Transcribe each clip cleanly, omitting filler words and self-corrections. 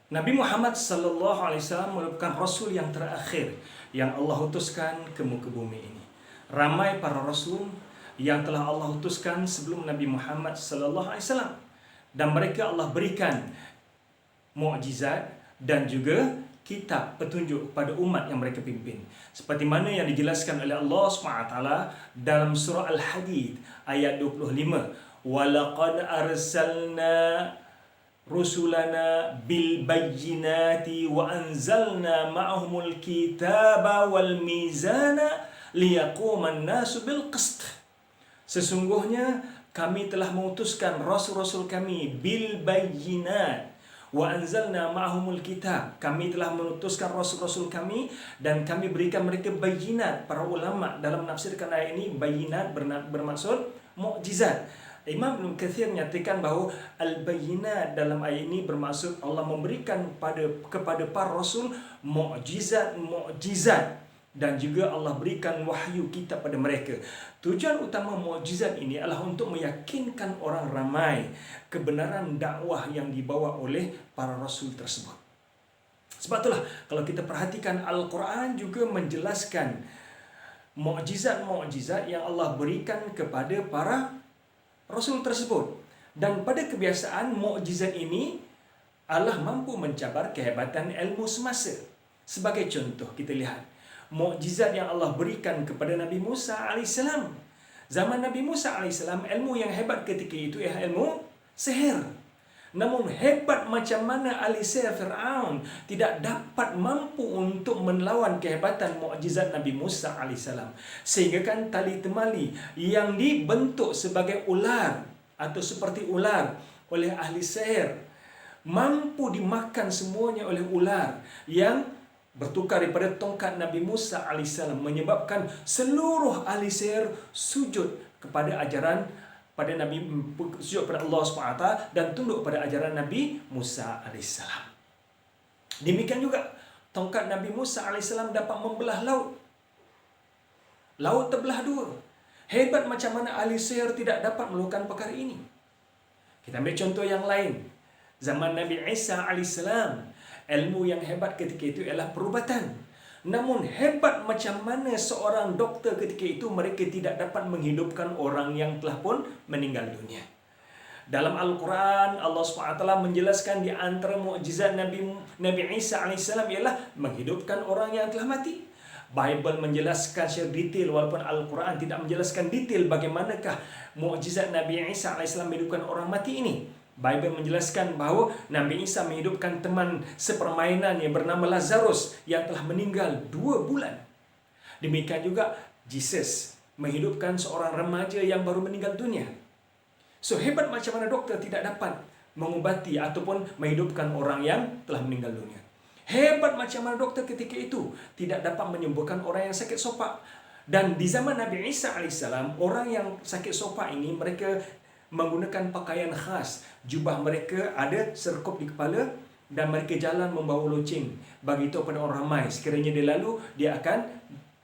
Nabi Muhammad sallallahu alaihi wasallam merupakan rasul yang terakhir yang Allah utuskan ke muka bumi ini. Ramai para rasul yang telah Allah utuskan sebelum Nabi Muhammad sallallahu alaihi wasallam, dan mereka Allah berikan mukjizat dan juga kitab petunjuk pada umat yang mereka pimpin, seperti mana yang dijelaskan oleh Allah SWT dalam surah Al-Hadid ayat 25, walaqad arsalna rusulana bil bayyinati wa anzalna ma'ahumul kitaba wal mizana liyaquman nasu bil qist. Sesungguhnya kami telah mengutuskan rasul-rasul kami bil bayyinat wa anzalna ma'ahumul kitab. Kami telah mengutuskan rasul-rasul kami dan kami berikan mereka bayyinat. Para ulama dalam menafsirkan ayat ini, bayyinat bermaksud mukjizat. Imam Ibn Kathir menyatakan bahawa al-bayyinat dalam ayat ini bermaksud Allah memberikan kepada para rasul mukjizat dan juga Allah berikan wahyu kitab pada mereka. Tujuan utama mukjizat ini adalah untuk meyakinkan orang ramai kebenaran dakwah yang dibawa oleh para rasul tersebut. Sebab itulah kalau kita perhatikan, Al-Quran juga menjelaskan mukjizat-mukjizat yang Allah berikan kepada para rasul tersebut. Dan pada kebiasaan, mukjizat ini Allah mampu mencabar kehebatan ilmu semasa. Sebagai contoh, kita lihat mukjizat yang Allah berikan kepada Nabi Musa AS. Zaman Nabi Musa AS, ilmu yang hebat ketika itu ialah ilmu sihir. Namun hebat macam mana ahli sihir Fir'aun tidak dapat mampu untuk melawan kehebatan mukjizat Nabi Musa AS. Sehingga kan tali temali yang dibentuk sebagai ular atau seperti ular oleh ahli sihir mampu dimakan semuanya oleh ular yang bertukar daripada tongkat Nabi Musa AS, menyebabkan seluruh ahli sihir sujud kepada ajaran pada Nabi, sujud pada Allah SWT dan tunduk pada ajaran Nabi Musa AS. Demikian juga tongkat Nabi Musa AS dapat membelah laut. Laut terbelah dua. Hebat macam mana ahli sihir tidak dapat melakukan perkara ini. Kita ambil contoh yang lain. Zaman Nabi Isa AS, ilmu yang hebat ketika itu ialah perubatan. Namun hebat macam mana seorang doktor ketika itu, mereka tidak dapat menghidupkan orang yang telah pun meninggal dunia. Dalam Al-Quran, Allah SWT menjelaskan di antara mukjizat Nabi Isa AS ialah menghidupkan orang yang telah mati. Bible menjelaskan secara detail, walaupun Al-Quran tidak menjelaskan detail bagaimanakah mukjizat Nabi Isa AS menghidupkan orang mati ini. Bible menjelaskan bahawa Nabi Isa menghidupkan teman sepermainan yang bernama Lazarus yang telah meninggal 2 bulan. Demikian juga Jesus menghidupkan seorang remaja yang baru meninggal dunia. So hebat macam mana doktor tidak dapat mengubati ataupun menghidupkan orang yang telah meninggal dunia. Hebat macam mana doktor ketika itu tidak dapat menyembuhkan orang yang sakit sopak. Dan di zaman Nabi Isa AS, orang yang sakit sopak ini mereka menggunakan pakaian khas. Jubah mereka ada serkup di kepala dan mereka jalan membawa loceng. Bagi itu pada orang ramai, sekiranya dia lalu, dia akan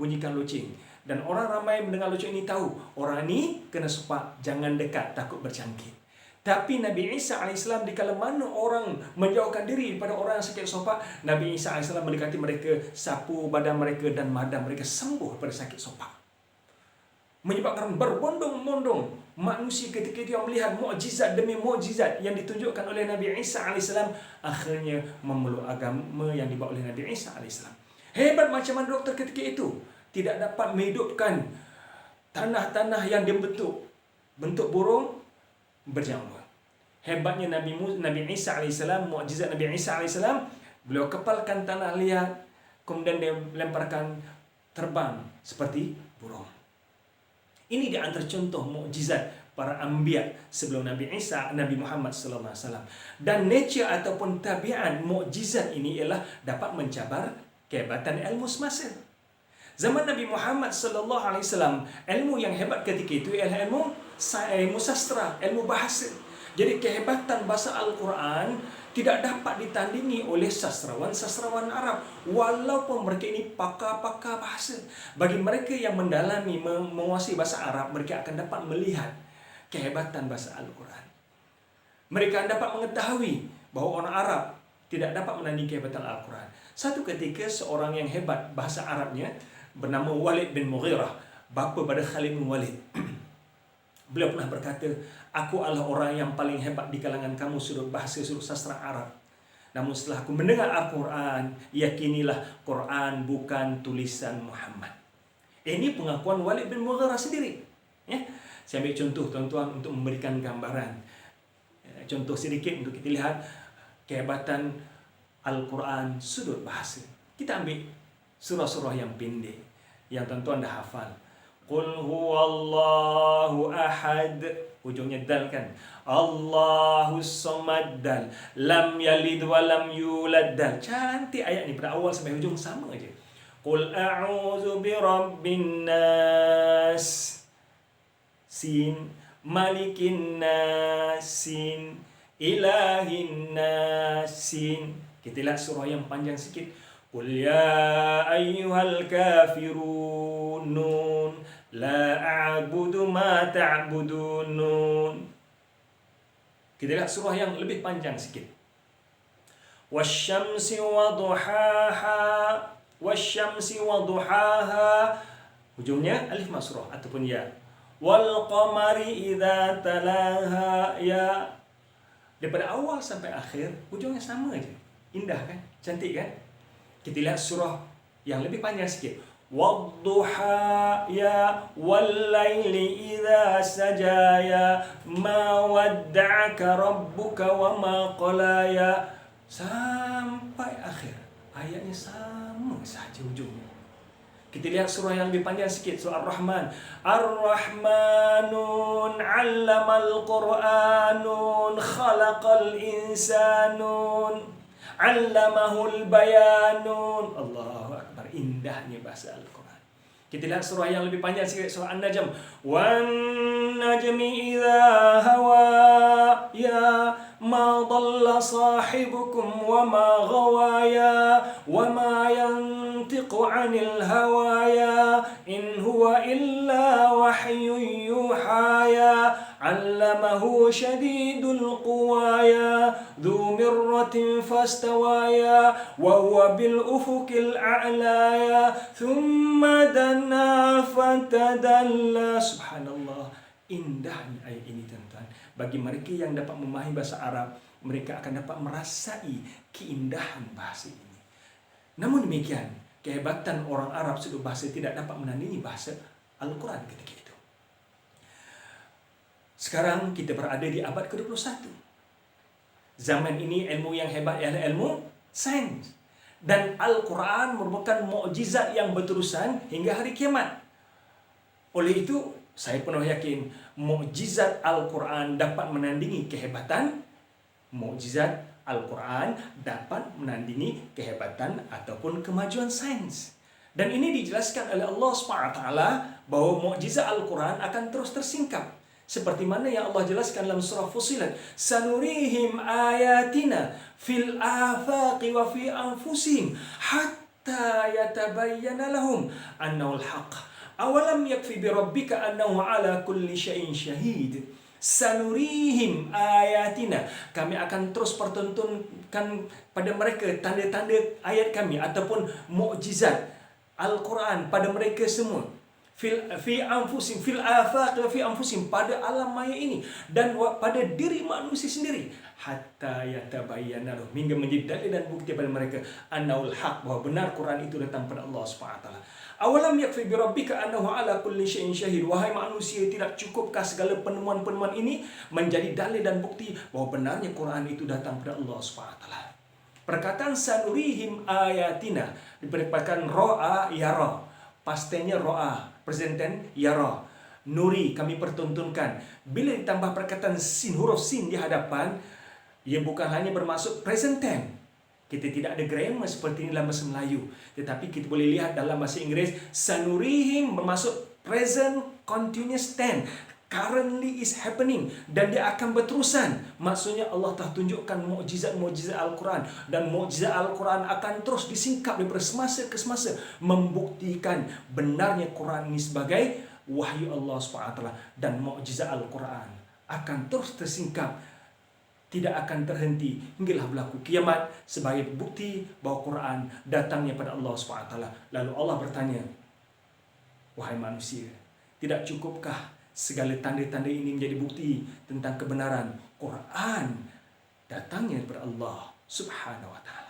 bunyikan loceng. Dan orang ramai mendengar loceng ini tahu, orang ini kena sopak, jangan dekat, takut bercangkit. Tapi Nabi Isa AS, dikala mana orang menjauhkan diri daripada orang yang sakit sopak, Nabi Isa AS mendekati mereka, sapu badan mereka dan madan mereka sembuh pada sakit sopak. Menyebabkan berbondong-bondong manusia ketika itu yang melihat mukjizat demi mukjizat yang ditunjukkan oleh Nabi Isa AS, akhirnya memeluk agama yang dibawa oleh Nabi Isa AS. Hebat macam mana doktor ketika itu tidak dapat menghidupkan tanah-tanah yang dibentuk bentuk burung berjanggut. Hebatnya Nabi Isa AS, mukjizat Nabi Isa AS, beliau kepalkan tanah liat, kemudian dia lemparkan terbang seperti burung. Ini di antara contoh mukjizat para anbiya sebelum Nabi Isa, Nabi Muhammad sallallahu alaihi wasallam. Dan nature ataupun tabiat mukjizat ini ialah dapat mencabar kehebatan ilmu semasa. Zaman Nabi Muhammad sallallahu alaihi wasallam, ilmu yang hebat ketika itu ialah ilmu sastra, ilmu bahasa. Jadi kehebatan bahasa Al-Quran tidak dapat ditandingi oleh sastrawan-sastrawan Arab, walaupun mereka ini pakar-pakar bahasa. Bagi mereka yang mendalami, menguasai bahasa Arab, mereka akan dapat melihat kehebatan bahasa Al-Quran. Mereka dapat mengetahui bahawa orang Arab tidak dapat menandingi kehebatan Al-Quran. Satu ketika seorang yang hebat bahasa Arabnya bernama Walid bin Mughirah, bapa pada Khalid bin Walid. Beliau pernah berkata, aku adalah orang yang paling hebat di kalangan kamu sudut bahasa, sudut sastra Arab. Namun setelah aku mendengar Al-Quran, yakinilah Quran bukan tulisan Muhammad. Ini pengakuan Walid bin Mughirah sendiri. Ya, saya ambil contoh tuan-tuan untuk memberikan gambaran. Contoh sedikit untuk kita lihat kehebatan Al-Quran sudut bahasa. Kita ambil surah-surah yang pendek, yang tuan-tuan dah hafal. Qul huwallahu ahad, ujungnya dal kan. Allahus samad dal. Lam yalid wa lam yulad dal. Cantik ayat ni, pada awal sampai hujung sama aja. Qul a'udzu birabbin nas. Sin, malikin nas, sin, ilahin nas, sin. Kita lihat surah yang panjang sikit. Qul ya ayyuhal kafirun, nun, la a'budu ma ta'budun, nun. Kita lihat surah yang lebih panjang sikit. Wasyamsi wa duhaha, wasyamsi wa duhaha. Ujungnya alif masrah ataupun ya. Wal qamari idza talaha, ya. Daripada awal sampai akhir ujungnya sama aja. Indah kan? Cantik kan? Kita lihat surah yang lebih panjang sikit. Wadduha ya wal laili idza saja ya ma wadda'aka rabbuka wa ma qala ya, sampai akhir ayatnya sama saja ujungnya. Kita lihat surah yang lebih panjang sikit, surah Ar-Rahman. Ar-Rahmanun 'allamal Qur'anun khalaqal insanun 'allamahul bayanun. Allahu akbar, indahnya bahasa Al-Quran. Kita lihat surah yang lebih panjang sikit, surah An-Najm. Wan najmi idza hawa ya ma dhalla sahibukum wa ma ghawa ya wa ma yantiqu 'anil hawa ya in huwa illa wahyun yuha ya 'allamahu shadidul quwa ya dhu mirratin fastawa ya wa huwa bil ufuqil a'la ya thumma dana fatadalla. Subhanallah, indahnya ayat ini tuan-tuan. Bagi mereka yang dapat memahami bahasa Arab, mereka akan dapat merasai keindahan bahasa ini. Namun demikian, kehebatan orang Arab sudut bahasa tidak dapat menandingi bahasa Al-Quran ketika itu. Sekarang kita berada di abad ke-21. Zaman ini ilmu yang hebat ialah ilmu sains. Dan Al-Quran merupakan mukjizat yang berterusan hingga hari kiamat. Oleh itu, saya penuh yakin mukjizat Al-Quran dapat menandingi kehebatan. Mukjizat Al-Quran dapat menandingi kehebatan ataupun kemajuan sains. Dan ini dijelaskan oleh Allah SWT bahawa mukjizat Al-Quran akan terus tersingkap. Seperti mana yang Allah jelaskan dalam surah Fussilat. Sanurihim ayatina fil afaqi wa fi anfusihim hatta yatabayyana lahum annahul haqq. Awalam yakfi bi rabbika annahu ala kulli syai'in syahid. Sanurihim ayatina, kami akan terus pertontonkan pada mereka tanda-tanda ayat kami ataupun mukjizat Al-Quran pada mereka semua. Fi anfusim, fil afaq wa fi anfusim, pada alam maya ini dan pada diri manusia sendiri. Hatta yatabayyana lahum, hingga menjadi dalil dan bukti pada mereka annahul haq, bahawa benar Quran itu datang pada Allah SWT. Awalam yakfi bi rabbika annahu ala kulli syai'in syahid. Wahai manusia, tidak cukupkah segala penemuan-penemuan ini menjadi dalil dan bukti bahawa benarnya Quran itu datang pada Allah SWT. Perkataan sanurihim ayatina diperkatakan ro'a yara, pastinya ro'a, present tense yara. Nuri, kami pertontonkan. Bila ditambah perkataan sin, huruf sin di hadapan, ia bukan hanya bermaksud present tense. Kita tidak ada grammar seperti ini dalam bahasa Melayu. Tetapi kita boleh lihat dalam bahasa Inggeris, sanurihim bermaksud present continuous tense. Currently is happening. Dan dia akan berterusan. Maksudnya Allah telah tunjukkan mukjizat-mukjizat Al-Quran. Dan mukjizat Al-Quran akan terus disingkap daripada semasa ke semasa. Membuktikan benarnya Quran ini sebagai wahyu Allah SWT. Dan mukjizat Al-Quran akan terus tersingkap tidak akan terhenti hinggalah berlaku kiamat sebagai bukti bahawa Quran datangnya pada Allah SWT. Lalu Allah bertanya, wahai manusia, tidak cukupkah segala tanda-tanda ini menjadi bukti tentang kebenaran Quran datangnya daripada Allah Subhanahu wa taala?